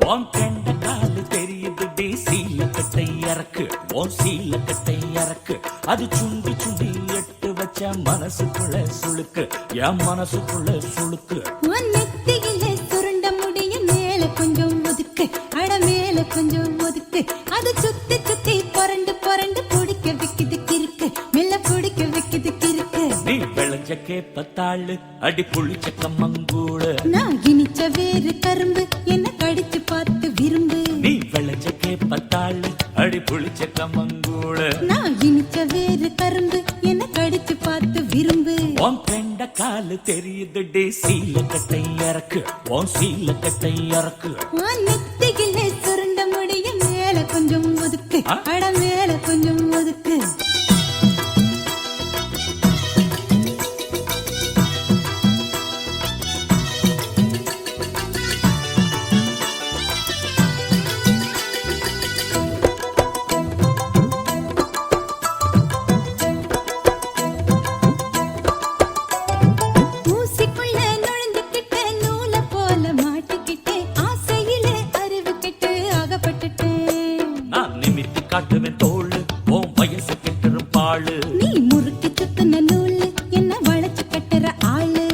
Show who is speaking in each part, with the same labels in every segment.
Speaker 1: உன் கண்ட காலு தெரியுது டி சீலக்கட்டை இறக்கு உன் சீலக்கட்டை இறக்கு அது சுண்டி சுண்டி எட்டு வச்ச மனசுக்குள்ள சுளுக்கு என் மனசுக்குள்ள சுளுக்கு
Speaker 2: உன் நெத்தியிலே சுருண்ட முடிய மேல கொஞ்சம் ஒதுக்கு அட மேல கொஞ்சம் ஒதுக்கு அது சுத்தி சுத்தி புரண்டு புரண்டு பிடிக்க வைக்குது கிறுக்கு மெல்ல பிடிக்க வைக்குது கிறுக்கு
Speaker 1: நீ விளைஞ்ச கேப்பத்தாளு அடி புளிச்ச கம்மங்கூடு
Speaker 2: நான் இனிச்ச வேறு கரும்பு என்ன கடிச்சு பார்த்து விரும்பு
Speaker 1: நீ விளைஞ்ச கேப்பத்தாளு அடி புளிச்ச கம்மங்கூடு
Speaker 2: நான் இனிச்ச வேறு கரும்பு என்ன கடிச்சு பார்த்து விரும்பு
Speaker 1: உன் கண்ட காலு தெரியுது டி சீலக்கட்டை இறக்கு உன் சீலக்கட்டை இறக்கு
Speaker 2: உன் நெத்தியிலே சுருண்ட முடிய மேல கொஞ்சம் ஒதுக்கு அட மேல கொஞ்சம் ஒதுக்கு
Speaker 1: காட்டுவேன் தோளு உன் வயசு கெட்டுரும் பாழு
Speaker 2: நீ முறுக்கி சுத்துன நூலு என்ன வளைச்சு கட்டுற ஆளு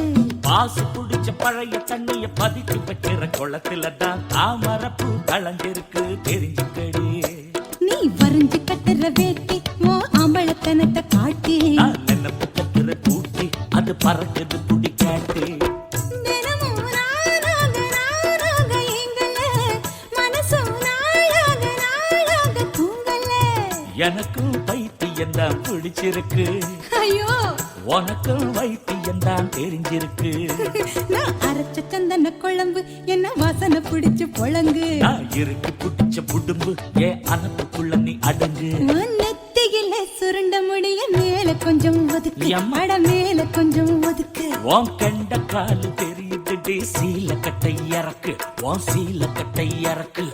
Speaker 1: பாசு குடிச்ச பழைய தண்ணிய பதிச்சு வைக்கிற குளத்துல தான் தாமரப்பூ கலந்திருக்கு தெரிஞ்சுக்கடி
Speaker 2: நீ வரைஞ்சு கட்டுற வேட்டி ஓ அம்பளத்தனத்தை காட்டி
Speaker 1: நான் நினைப்பு கட்டுற பூட்டி அது பறக்குது துடி காட்டி எனக்கும் பைத்தியம் தான் பிடிச்சிருக்கு
Speaker 2: ஐயோ
Speaker 1: உனக்கும் வைத்தியம் தான் தெரிஞ்சிருக்கு
Speaker 2: நான் அரைச்ச சந்தன குழம்பு என்ன வாசனை பிடிச்சு பொழங்கு
Speaker 1: நான் இருக்கு பிடிச்ச புடும்பு ஏன் அனப்புக்குள்ள நீ அடங்கு
Speaker 2: நெத்தியில சுருண்ட முடிய மேல கொஞ்சம் ஒதுக்கு அட மேல கொஞ்சம் ஒதுக்கு
Speaker 1: உன் கண்ட காலு தெரியுது டி சீலக்கட்டை இறக்கு உன் சீலக்கட்டை இறக்கு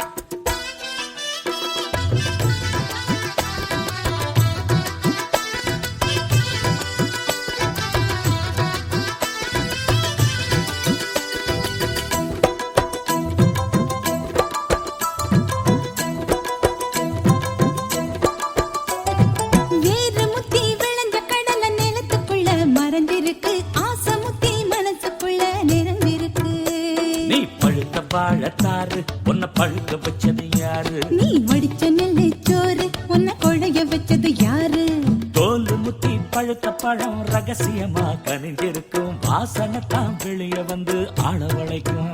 Speaker 1: வாழத்தாரு உன்னை பழுக்க வச்சது யாரு
Speaker 2: நீ வடிச்ச நெல்லு சோறு உன்னை கொழைய வச்சது யாரு
Speaker 1: தோல் முத்தி பழுத்த பழம் ரகசியமா கனிஞ்சிருக்கும் வாசனை தான் வெளிய வந்து ஆள வளைக்கும்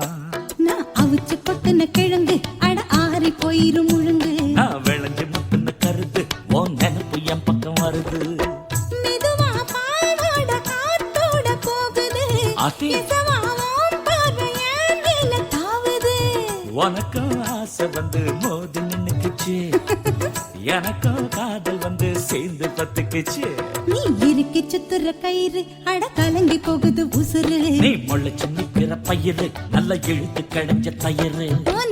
Speaker 2: நான் அவிச்சு கொட்டுன கிழங்கு அட ஆறி போயிரு முழுங்கு
Speaker 1: நான் விளைஞ்சு முத்துன கருது உன் நினைப்பு என் பக்கம் வருது
Speaker 2: மெதுவா பாவாட காத்தோட போகுது
Speaker 1: உனக்கும் ஆசை வந்து மோதி நின்னுக்குச்சு எனக்கும் காதல் வந்து சேர்ந்து பத்துக்குச்சு
Speaker 2: நீ இறுக்கி சுத்துற கயிறு அட கலங்கி போகுது உசுறு
Speaker 1: நீ முளைச்சு நிக்கிற பயிறு நல்ல இழுத்து கடைஞ்ச தயிறு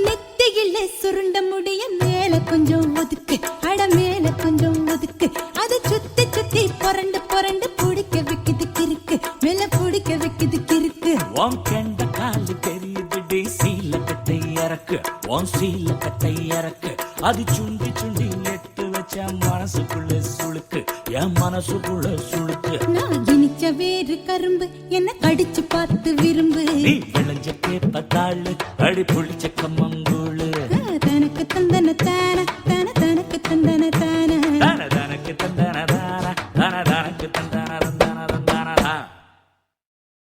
Speaker 2: நெத்தியில சுருண்ட முடிய மேல கொஞ்சம் ஒதுக்கு அட மேல கொஞ்சம் ஒதுக்கு அது சுத்தி சுத்தி புரண்டு புரண்டு பிடிக்க வைக்குது கிறுக்கு மேல பிடிக்க வைக்குது கிறுக்கு
Speaker 1: உன் கண்ட காலு தெரியுது டி சீலக்கட்டை இறக்கு உன் சீலக்கட்டை இறக்கு அது சுண்டி சுண்டி எட்டு வச்ச மனசுக்குள்ள சுளுக்கு என் மனசுக்குள்ள சுளுக்கு
Speaker 2: நான் இனிச்ச வேறு கரும்பு என்ன கடிச்சு பார்த்து விரும்பு
Speaker 1: நீ விளைஞ்ச கேப்பத்தாளு அடி புளிச்ச கம்மங்கூழு
Speaker 2: தனக்கு தந்தன